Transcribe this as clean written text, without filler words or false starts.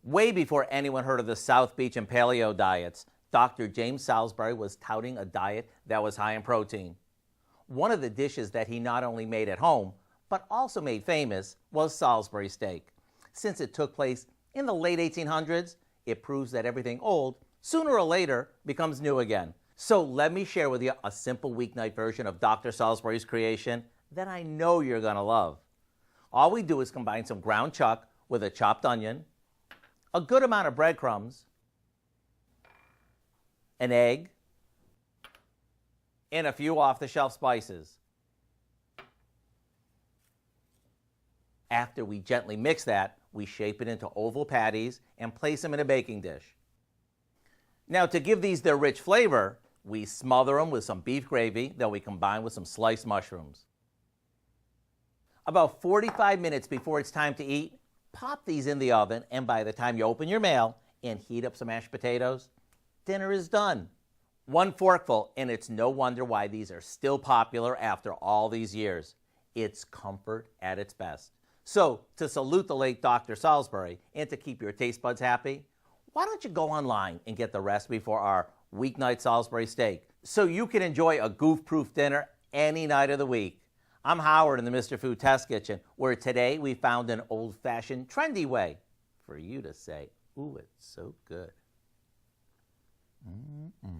Way before anyone heard of the South Beach and paleo diets, Dr. James Salisbury was touting a diet that was high in protein. One of the dishes that he not only made at home, but also made famous was Salisbury steak. Since it took place in the late 1800s, it proves that everything old, sooner or later, becomes new again. So let me share with you a simple weeknight version of Dr. Salisbury's creation that I know you're going to love. All we do is combine some ground chuck with a chopped onion, a good amount of breadcrumbs, an egg, and a few off-the-shelf spices. After we gently mix that, we shape it into oval patties and place them in a baking dish. Now, to give these their rich flavor, we smother them with some beef gravy that we combine with some sliced mushrooms. About 45 minutes before it's time to eat, pop these in the oven, and by the time you open your mail and heat up some mashed potatoes, dinner is done. One forkful, and it's no wonder why these are still popular after all these years. It's comfort at its best. So, to salute the late Dr. Salisbury and to keep your taste buds happy, why don't you go online and get the recipe for our Weeknight Salisbury Steak so you can enjoy a goof-proof dinner any night of the week. I'm Howard in the Mr. Food Test Kitchen, where today we found an old-fashioned, trendy way for you to say, ooh, it's so good. Mm-mm.